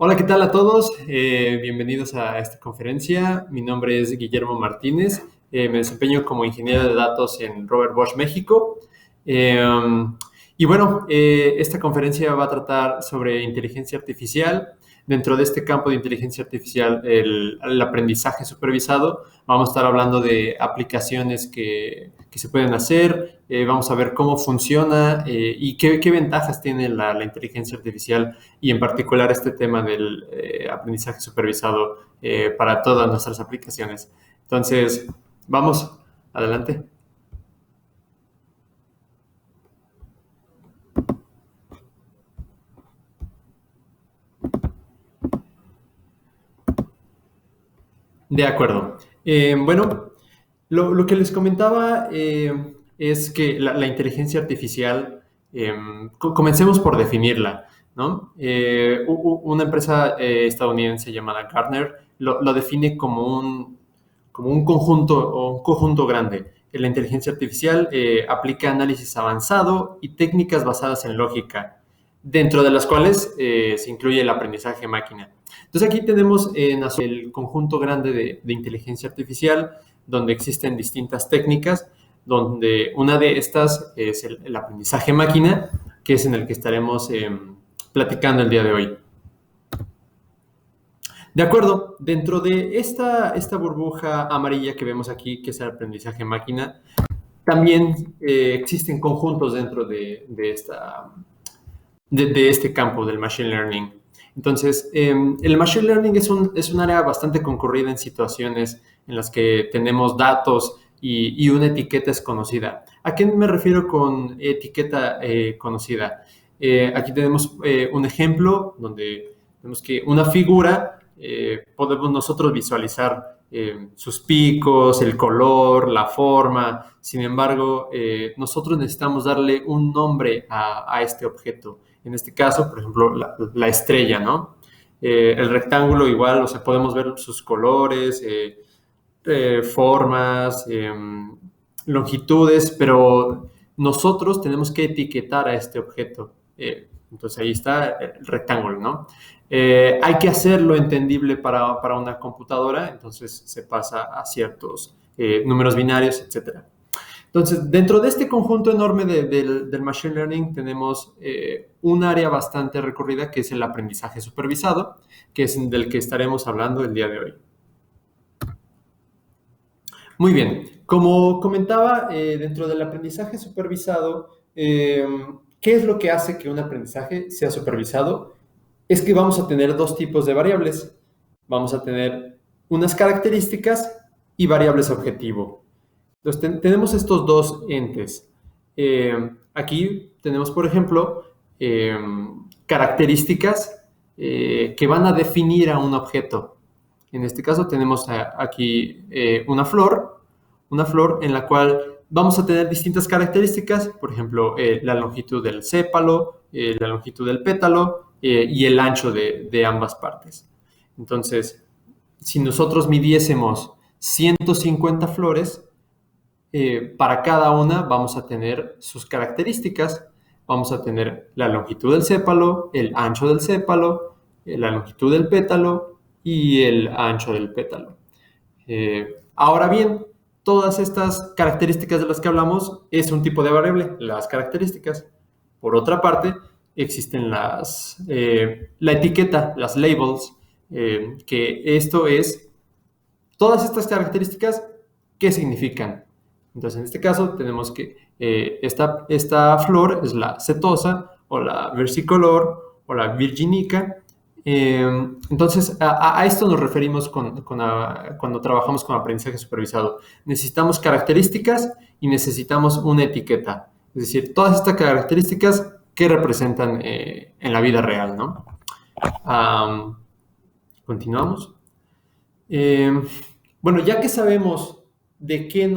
Hola, ¿qué tal a todos? Bienvenidos a esta conferencia. Mi nombre es Guillermo Martínez. Me desempeño como ingeniero de datos en Robert Bosch, México. Eh, y bueno, esta conferencia va a tratar sobre inteligencia artificial. Dentro de este campo de inteligencia artificial, el aprendizaje supervisado, vamos a estar hablando de aplicaciones que se pueden hacer. Vamos a ver cómo funciona y qué ventajas tiene la inteligencia artificial y en particular este tema del aprendizaje supervisado para todas nuestras aplicaciones. Entonces, vamos, adelante. De acuerdo. Bueno, lo que les comentaba es que la inteligencia artificial, comencemos por definirla, ¿no? Una empresa estadounidense llamada Gartner lo define como un conjunto o un conjunto grande. La inteligencia artificial aplica análisis avanzado y técnicas basadas en lógica, dentro de las cuales se incluye el aprendizaje máquina. Entonces aquí tenemos el conjunto grande de inteligencia artificial, donde existen distintas técnicas, donde una de estas es el aprendizaje máquina, que es en el que estaremos platicando el día de hoy. De acuerdo, dentro de esta burbuja amarilla que vemos aquí, que es el aprendizaje máquina, también existen conjuntos dentro de este campo del Machine Learning. Entonces, el Machine Learning es un área bastante concurrida en situaciones en las que tenemos datos y una etiqueta es conocida. ¿A qué me refiero con etiqueta conocida? Aquí tenemos un ejemplo donde vemos que una figura podemos nosotros visualizar sus picos, el color, la forma. Sin embargo, nosotros necesitamos darle un nombre a este objeto. En este caso, por ejemplo, la estrella, ¿no? El rectángulo igual, o sea, podemos ver sus colores, formas, longitudes, pero nosotros tenemos que etiquetar a este objeto. Entonces ahí está el rectángulo, ¿no? Hay que hacerlo entendible para una computadora, entonces se pasa a ciertos números binarios, etcétera. Entonces, dentro de este conjunto enorme del Machine Learning tenemos un área bastante recorrida que es el aprendizaje supervisado, que es del que estaremos hablando el día de hoy. Muy bien, como comentaba, dentro del aprendizaje supervisado, ¿qué es lo que hace que un aprendizaje sea supervisado? Es que vamos a tener dos tipos de variables. Vamos a tener unas características y variables objetivo. Entonces, tenemos estos dos entes. Aquí tenemos, por ejemplo, características que van a definir a un objeto. En este caso tenemos aquí una flor en la cual vamos a tener distintas características, por ejemplo, la longitud del sépalo, la longitud del pétalo y el ancho de ambas partes. Entonces, si nosotros midiésemos 150 flores, para cada una vamos a tener sus características. Vamos a tener la longitud del sépalo, el ancho del sépalo, la longitud del pétalo y el ancho del pétalo. Ahora bien, todas estas características de las que hablamos es un tipo de variable, las características. Por otra parte, existen la etiqueta, las labels, que esto es todas estas características, ¿qué significan? Entonces, en este caso, tenemos que esta flor es la setosa o la versicolor o la virginica. Entonces, a esto nos referimos cuando trabajamos con aprendizaje supervisado. Necesitamos características y necesitamos una etiqueta. Es decir, todas estas características que representan en la vida real, ¿no? Continuamos. Bueno, ya que sabemos de qué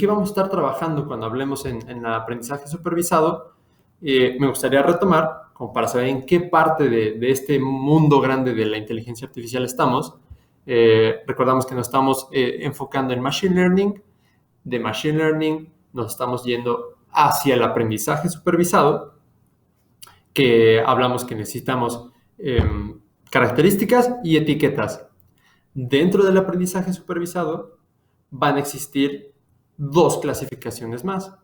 vamos a estar trabajando cuando hablemos en el aprendizaje supervisado, me gustaría retomar, como para saber en qué parte de este mundo grande de la inteligencia artificial estamos. Recordamos que nos estamos enfocando en Machine Learning. De Machine Learning nos estamos yendo hacia el aprendizaje supervisado, que hablamos que necesitamos características y etiquetas. Dentro del aprendizaje supervisado van a existir dos clasificaciones más.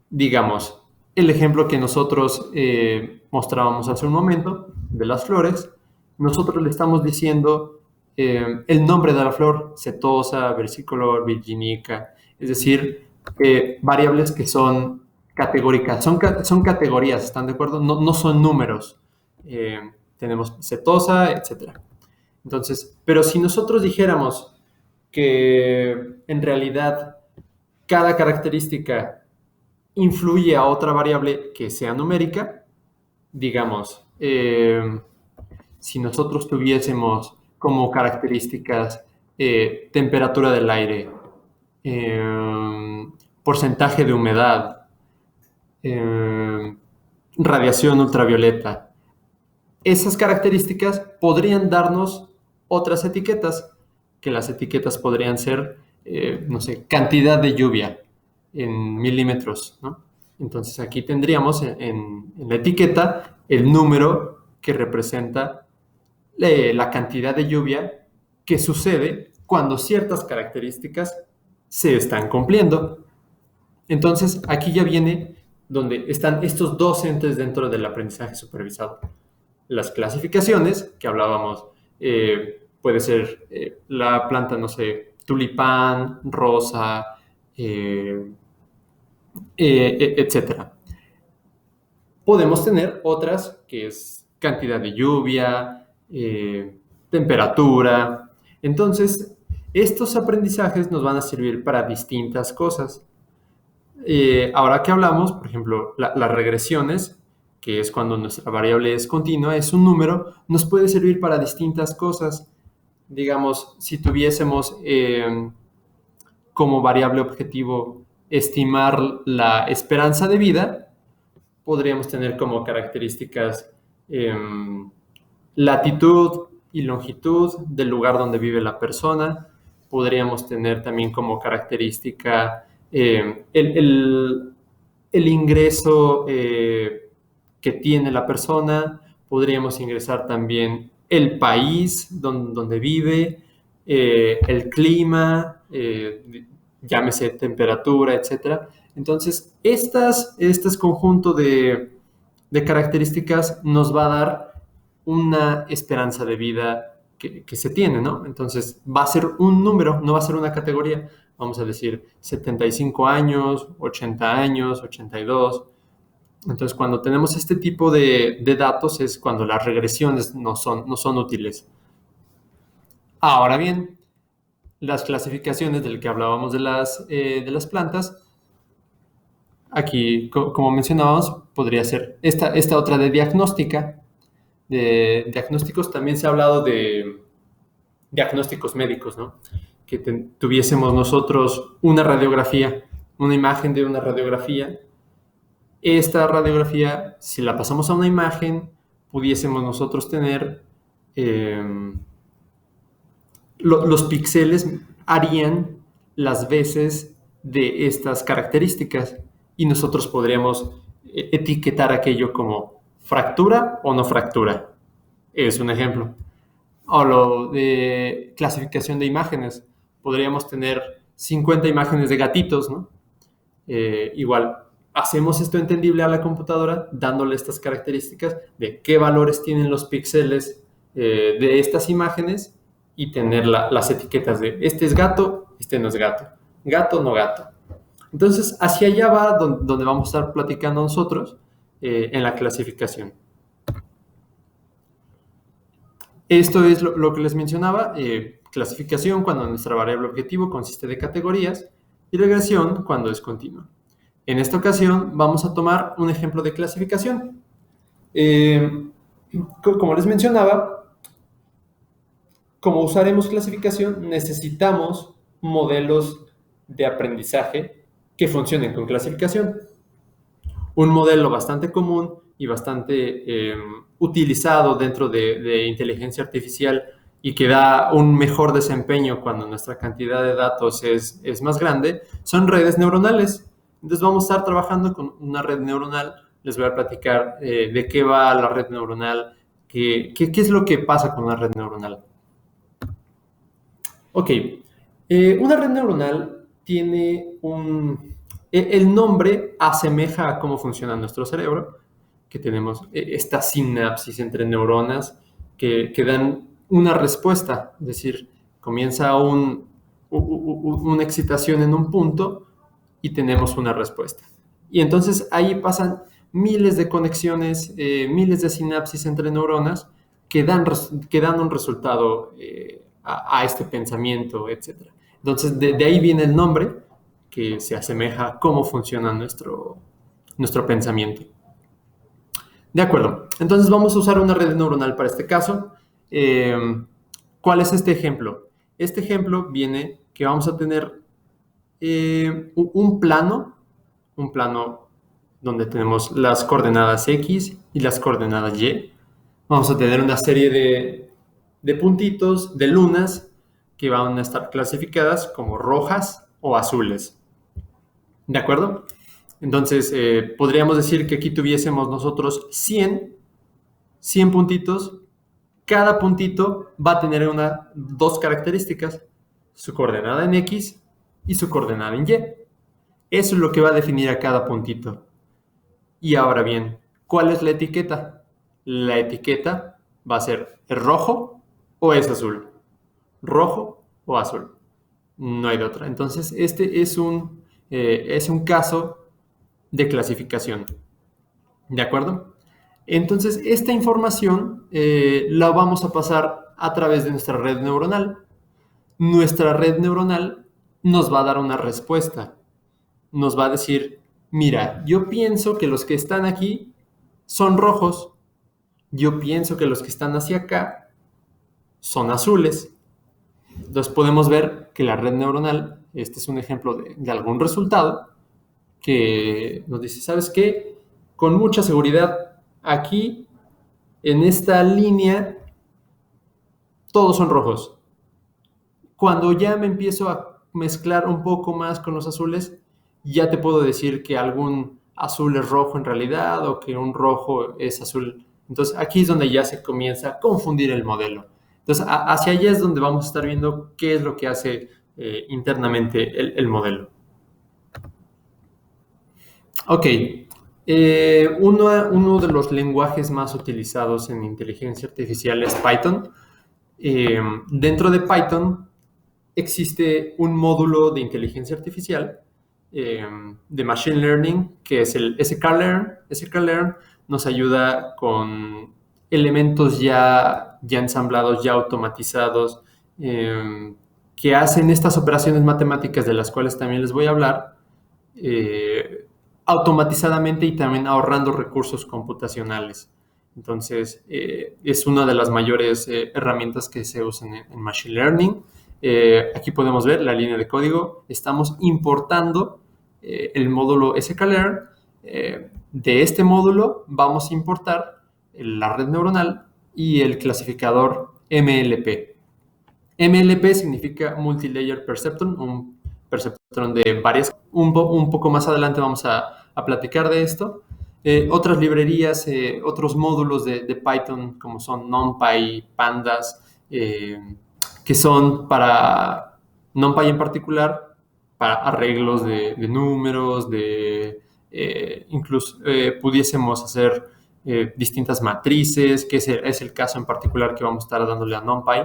Digamos, el ejemplo que nosotros mostrábamos hace un momento de las flores, nosotros le estamos diciendo el nombre de la flor, setosa, versicolor, virginica, es decir, variables que son categóricas, son categorías, ¿están de acuerdo? No son números. Tenemos setosa, etc. Entonces, pero si nosotros dijéramos que en realidad cada característica influye a otra variable que sea numérica, digamos, si nosotros tuviésemos como características temperatura del aire, porcentaje de humedad, radiación ultravioleta, esas características podrían darnos otras etiquetas, que las etiquetas podrían ser, no sé, cantidad de lluvia en milímetros, ¿no? Entonces aquí tendríamos en la etiqueta el número que representa la cantidad de lluvia que sucede cuando ciertas características se están cumpliendo. Entonces aquí ya viene donde están estos dos entes dentro del aprendizaje supervisado. Las clasificaciones, que hablábamos, puede ser la planta, no sé, tulipán, rosa, etcétera. Podemos tener otras que es cantidad de lluvia, temperatura. Entonces, estos aprendizajes nos van a servir para distintas cosas. Ahora que hablamos, por ejemplo, las regresiones, que es cuando nuestra variable es continua, es un número, nos puede servir para distintas cosas. Digamos, si tuviésemos como variable objetivo estimar la esperanza de vida, podríamos tener como características latitud y longitud del lugar donde vive la persona. Podríamos tener también como característica el ingreso que tiene la persona. Podríamos ingresar también el país donde vive, el clima, llámese temperatura, etc. Entonces, este conjunto de características nos va a dar una esperanza de vida que se tiene, ¿no? Entonces, va a ser un número, no va a ser una categoría. Vamos a decir 75 años, 80 años, 82. Entonces, cuando tenemos este tipo de datos es cuando las regresiones no son útiles. Ahora bien, las clasificaciones del que hablábamos de las plantas, aquí, como mencionábamos, podría ser esta otra de diagnóstica. De diagnósticos también se ha hablado de diagnósticos médicos, ¿no? Que tuviésemos nosotros una radiografía, una imagen de una radiografía. Esta radiografía, si la pasamos a una imagen, pudiésemos nosotros tener los píxeles harían las veces de estas características y nosotros podríamos etiquetar aquello como fractura o no fractura. Es un ejemplo. O lo de clasificación de imágenes. Podríamos tener 50 imágenes de gatitos, ¿no? Igual, hacemos esto entendible a la computadora dándole estas características de qué valores tienen los píxeles de estas imágenes y tener las etiquetas de este es gato, este no es gato, gato, no gato. Entonces, hacia allá va donde vamos a estar platicando nosotros en la clasificación. Esto es lo que les mencionaba, clasificación cuando nuestra variable objetivo consiste de categorías y regresión cuando es continua. En esta ocasión vamos a tomar un ejemplo de clasificación. Como les mencionaba, como usaremos clasificación, necesitamos modelos de aprendizaje que funcionen con clasificación. Un modelo bastante común y bastante utilizado dentro de inteligencia artificial y que da un mejor desempeño cuando nuestra cantidad de datos es más grande, son redes neuronales. Entonces vamos a estar trabajando con una red neuronal. Les voy a platicar de qué va la red neuronal, ¿Qué es lo que pasa con una red neuronal? Ok, una red neuronal tiene el nombre asemeja a cómo funciona nuestro cerebro, que tenemos esta sinapsis entre neuronas que dan una respuesta, es decir, comienza una excitación en un punto y tenemos una respuesta. Y entonces ahí pasan miles de conexiones, miles de sinapsis entre neuronas que dan un resultado a este pensamiento, etc. Entonces, de ahí viene el nombre, que se asemeja a cómo funciona nuestro pensamiento. De acuerdo. Entonces, vamos a usar una red neuronal para este caso. ¿Cuál es este ejemplo? Este ejemplo viene que vamos a tener un plano donde tenemos las coordenadas X y las coordenadas Y. Vamos a tener una serie de puntitos, de lunas, que van a estar clasificadas como rojas o azules. ¿De acuerdo? Entonces, podríamos decir que aquí tuviésemos nosotros 100 puntitos. Cada puntito va a tener dos características, su coordenada en X y su coordenada en Y. Eso es lo que va a definir a cada puntito. Y ahora bien, ¿cuál es la etiqueta? La etiqueta va a ser ¿es rojo o es azul? ¿Rojo o azul? No hay de otra. Entonces, este es un caso de clasificación. ¿De acuerdo? Entonces, esta información la vamos a pasar a través de nuestra red neuronal. Nuestra red neuronal nos va a dar una respuesta. Nos va a decir, mira, yo pienso que los que están aquí son rojos. Yo pienso que los que están hacia acá son azules. Entonces podemos ver que la red neuronal, este es un ejemplo de algún resultado, que nos dice, ¿sabes qué? Con mucha seguridad, aquí, en esta línea, todos son rojos. Cuando ya me empiezo a mezclar un poco más con los azules, ya te puedo decir que algún azul es rojo en realidad o que un rojo es azul. Entonces aquí es donde ya se comienza a confundir el modelo. Entonces hacia allá es donde vamos a estar viendo qué es lo que hace internamente el modelo. Ok, uno de los lenguajes más utilizados en inteligencia artificial es Python. Dentro de Python existe un módulo de inteligencia artificial de Machine Learning, que es el sklearn. Sklearn nos ayuda con elementos ya ensamblados, ya automatizados, que hacen estas operaciones matemáticas de las cuales también les voy a hablar, automatizadamente y también ahorrando recursos computacionales. Entonces, es una de las mayores herramientas que se usan en Machine Learning. Aquí podemos ver la línea de código. Estamos importando el módulo sklearn. De este módulo vamos a importar la red neuronal y el clasificador MLP. MLP significa Multilayer Perceptron, un perceptron de varias. Un poco más adelante vamos a platicar de esto. Otras librerías, otros módulos de Python, como son NumPy, Pandas, que son para NumPy en particular, para arreglos de números, incluso pudiésemos hacer distintas matrices, que es el caso en particular que vamos a estar dándole a NumPy.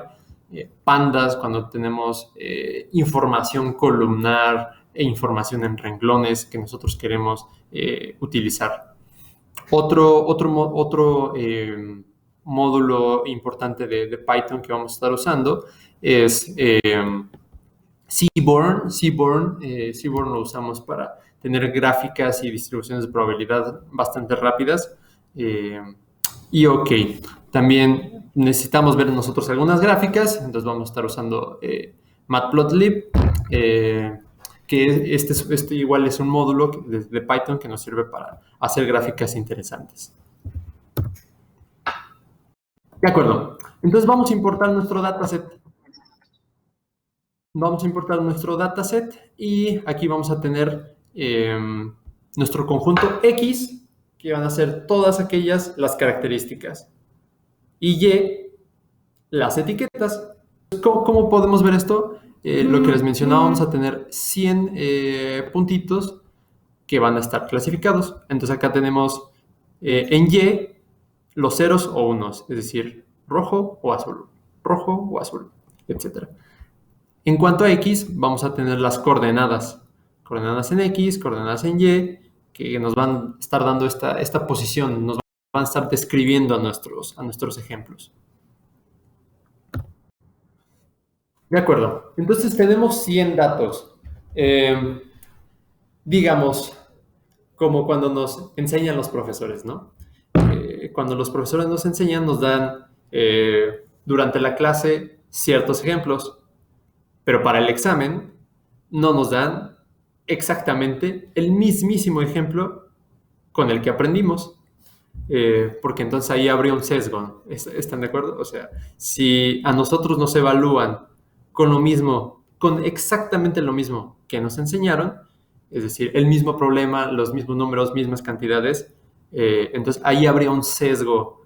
Pandas, cuando tenemos información columnar e información en renglones que nosotros queremos utilizar. Otro módulo importante de Python que vamos a estar usando es Seaborn. Seaborn lo usamos para tener gráficas y distribuciones de probabilidad bastante rápidas. Y OK, también necesitamos ver nosotros algunas gráficas, entonces vamos a estar usando Matplotlib, que este igual es un módulo de Python que nos sirve para hacer gráficas interesantes. De acuerdo, entonces vamos a importar nuestro dataset. Y aquí vamos a tener nuestro conjunto X, que van a ser todas las características. y Y las etiquetas. ¿Cómo podemos ver esto? Lo que les mencionaba, vamos a tener 100 puntitos que van a estar clasificados. Entonces acá tenemos en Y los ceros o unos, es decir, rojo o azul, etc. En cuanto a X, vamos a tener las coordenadas en X, coordenadas en Y, que nos van a estar dando esta posición, nos van a estar describiendo a nuestros ejemplos. De acuerdo. Entonces tenemos 100 datos. Digamos, como cuando nos enseñan los profesores, ¿no? Cuando los profesores nos enseñan, nos dan durante la clase ciertos ejemplos, pero para el examen no nos dan exactamente el mismísimo ejemplo con el que aprendimos, porque entonces ahí habría un sesgo. ¿Están de acuerdo? O sea, si a nosotros nos evalúan con lo mismo, con exactamente lo mismo que nos enseñaron, es decir, el mismo problema, los mismos números, mismas cantidades, entonces ahí habría un sesgo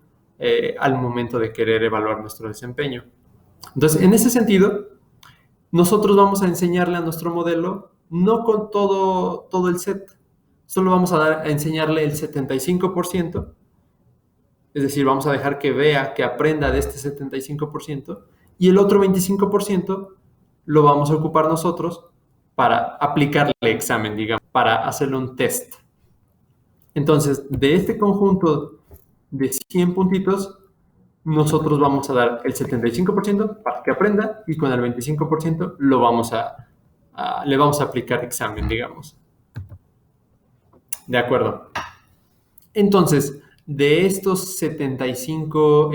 al momento de querer evaluar nuestro desempeño. Entonces, en ese sentido, nosotros vamos a enseñarle a nuestro modelo no con todo el set, solo vamos a enseñarle el 75%, es decir, vamos a dejar que vea, que aprenda de este 75%, y el otro 25% lo vamos a ocupar nosotros para aplicarle el examen, digamos, para hacerle un test. Entonces, de este conjunto de 100 puntitos, nosotros vamos a dar el 75% para que aprenda y con el 25% le vamos a aplicar examen, digamos. De acuerdo. Entonces, de estos 75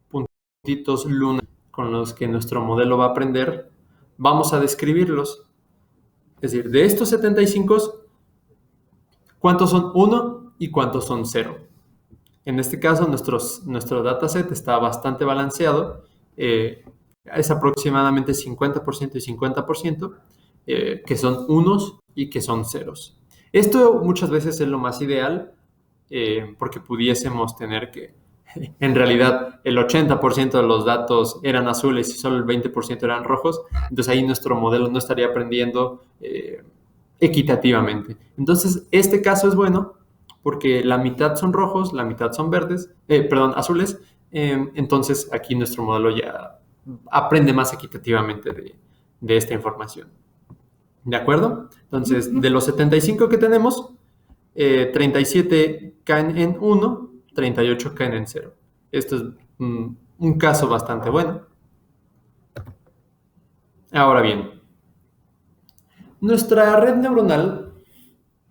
puntitos luna con los que nuestro modelo va a aprender, vamos a describirlos. Es decir, de estos 75, ¿cuántos son 1 y cuántos son 0? En este caso, nuestro dataset está bastante balanceado. Es aproximadamente 50% y 50%, que son unos y que son ceros. Esto muchas veces es lo más ideal, porque pudiésemos tener que, en realidad, el 80% de los datos eran azules y solo el 20% eran rojos. Entonces ahí nuestro modelo no estaría aprendiendo equitativamente. Entonces, este caso es bueno porque la mitad son rojos, la mitad son azules. Entonces aquí nuestro modelo ya aprende más equitativamente de esta información. ¿De acuerdo? Entonces, de los 75 que tenemos, 37 caen en 1, 38 caen en 0. Esto es un caso bastante bueno. Ahora bien, nuestra red neuronal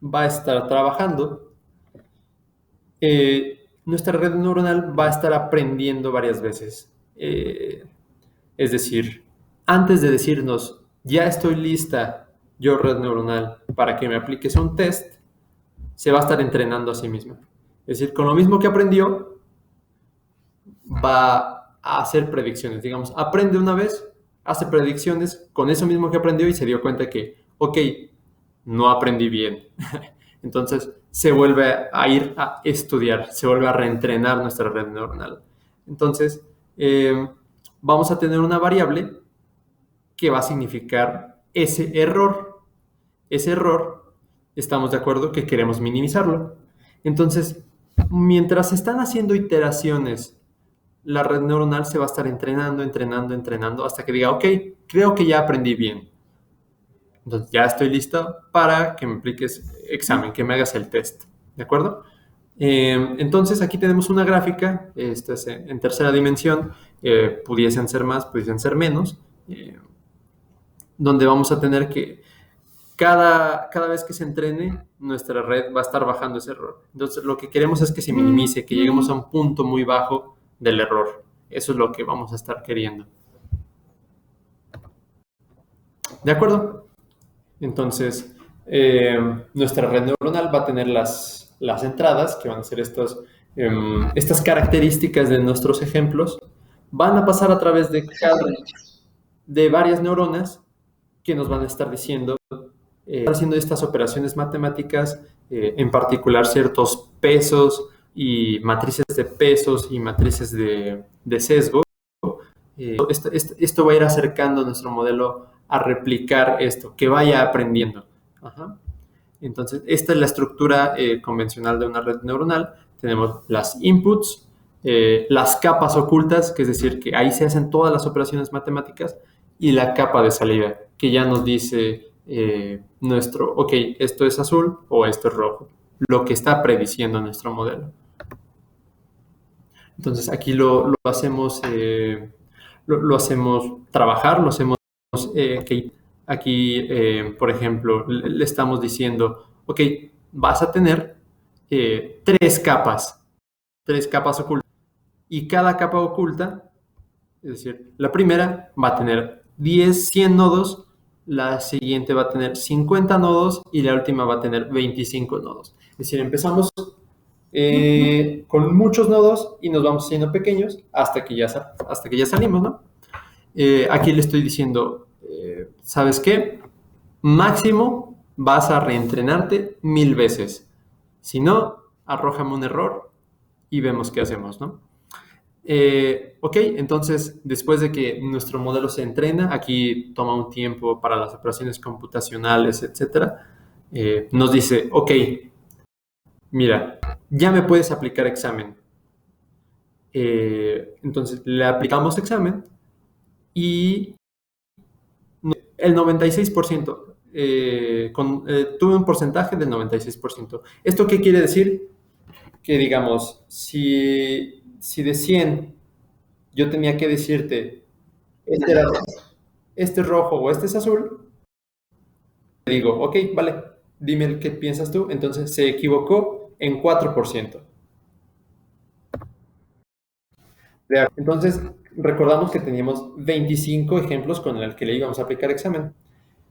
va a estar trabajando. Nuestra red neuronal va a estar aprendiendo varias veces. Es decir, antes de decirnos, ya estoy lista, yo red neuronal, para que me apliques un test, se va a estar entrenando a sí misma. Es decir, con lo mismo que aprendió, va a hacer predicciones. Digamos, aprende una vez, hace predicciones con eso mismo que aprendió y se dio cuenta que, ok, no aprendí bien. Entonces se vuelve a ir a estudiar, se vuelve a reentrenar nuestra red neuronal. Entonces, vamos a tener una variable que va a significar ese error. Ese error, estamos de acuerdo que queremos minimizarlo. Entonces, mientras están haciendo iteraciones, la red neuronal se va a estar entrenando hasta que diga, ok, creo que ya aprendí bien. Entonces ya estoy listo para que me apliques examen, que me hagas el test. ¿De acuerdo? Entonces aquí tenemos una gráfica, esta es en tercera dimensión, pudiesen ser más, pudiesen ser menos, donde vamos a tener que cada vez que se entrene, nuestra red va a estar bajando ese error. Entonces lo que queremos es que se minimice, que lleguemos a un punto muy bajo del error. Eso es lo que vamos a estar queriendo. ¿De acuerdo? Entonces, nuestra red neuronal va a tener las entradas, que van a ser estas características de nuestros ejemplos, van a pasar a través de varias neuronas que nos van a estar diciendo, haciendo estas operaciones matemáticas, en particular ciertos pesos y matrices de pesos y matrices de sesgo, esto va a ir acercando nuestro modelo a replicar esto, que vaya aprendiendo. Ajá. Entonces, esta es la estructura convencional de una red neuronal. Tenemos las inputs, las capas ocultas, que es decir, que ahí se hacen todas las operaciones matemáticas, y la capa de salida, que ya nos dice ok, esto es azul o esto es rojo, lo que está prediciendo nuestro modelo. Entonces, aquí lo hacemos, lo hacemos trabajar, lo hacemos que aquí, por ejemplo, le estamos diciendo, ok, vas a tener tres capas ocultas. Y cada capa oculta, es decir, la primera va a tener 10, 100 nodos, la siguiente va a tener 50 nodos y la última va a tener 25 nodos. Es decir, empezamos con muchos nodos y nos vamos haciendo pequeños hasta que ya salimos, ¿no? Aquí le estoy diciendo, ¿sabes qué? Máximo vas a reentrenarte 1000 veces. Si no, arrójame un error y vemos qué hacemos, ¿no? Ok, entonces después de que nuestro modelo se entrena, aquí toma un tiempo para las operaciones computacionales, etcétera, nos dice, ok, mira, ya me puedes aplicar examen. Entonces le aplicamos examen y el 96%, tuve un porcentaje del 96%. ¿Esto qué quiere decir? Que digamos, si de 100 yo tenía que decirte, este es rojo o este es azul, te digo, ok, vale, dime qué piensas tú. Entonces se equivocó en 4%. Entonces, recordamos que teníamos 25 ejemplos con el que le íbamos a aplicar examen.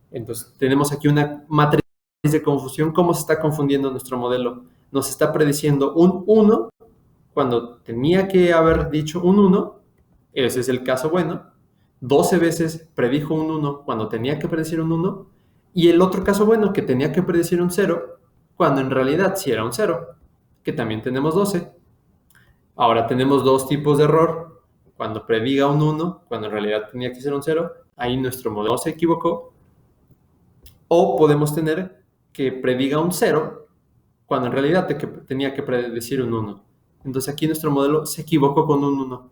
Entonces, tenemos aquí una matriz de confusión. ¿Cómo se está confundiendo nuestro modelo? Nos está prediciendo un 1 cuando tenía que haber dicho un 1. Ese es el caso bueno. 12 veces predijo un 1 cuando tenía que predecir un 1. Y el otro caso bueno, que tenía que predecir un 0, cuando en realidad sí era un 0, que también tenemos 12. Ahora tenemos dos tipos de error. Cuando prediga un 1, cuando en realidad tenía que ser un 0, ahí nuestro modelo se equivocó. O podemos tener que prediga un 0, cuando en realidad tenía que predecir un 1. Entonces aquí nuestro modelo se equivocó con un 1.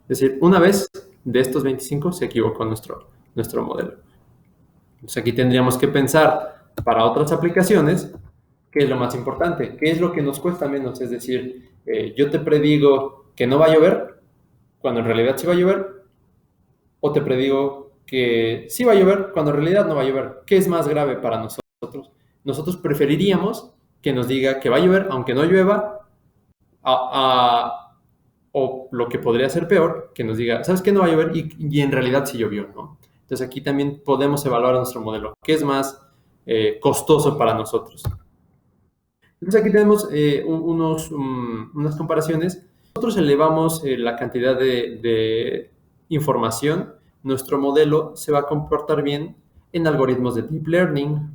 Es decir, una vez de estos 25 se equivocó nuestro modelo. Entonces aquí tendríamos que pensar para otras aplicaciones qué es lo más importante, qué es lo que nos cuesta menos. Es decir, yo te predigo que no va a llover cuando en realidad sí va a llover, o te predigo que sí va a llover cuando en realidad no va a llover. ¿Qué es más grave para nosotros? Nosotros preferiríamos que nos diga que va a llover aunque no llueva, o lo que podría ser peor, que nos diga, ¿sabes qué? No va a llover y en realidad sí llovió, ¿no? Entonces aquí también podemos evaluar nuestro modelo. ¿Qué es más costoso para nosotros? Entonces aquí tenemos unas comparaciones. Nosotros elevamos la cantidad de información. Nuestro modelo se va a comportar bien en algoritmos de Deep Learning.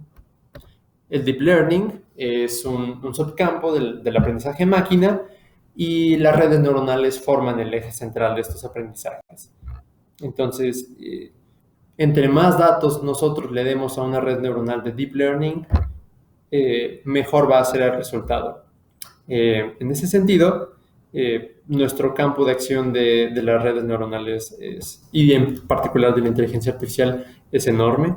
El Deep Learning es un subcampo del aprendizaje máquina y las redes neuronales forman el eje central de estos aprendizajes. Entonces, entre más datos nosotros le demos a una red neuronal de Deep Learning, mejor va a ser el resultado. En ese sentido, nuestro campo de acción de las redes neuronales y en particular de la inteligencia artificial es enorme.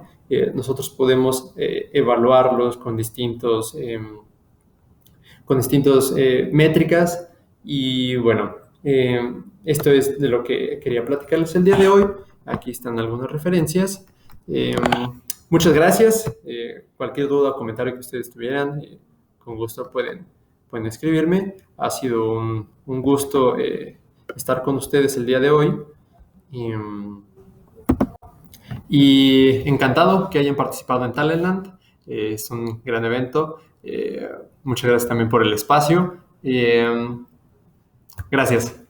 Nosotros podemos evaluarlos con distintos métricas y bueno, esto es de lo que quería platicarles el día de hoy. Aquí están algunas referencias. Muchas gracias. Cualquier duda o comentario que ustedes tuvieran, con gusto pueden escribirme. Ha sido un gusto estar con ustedes el día de hoy. Y encantado que hayan participado en Talentland. Es un gran evento. Muchas gracias también por el espacio. Gracias.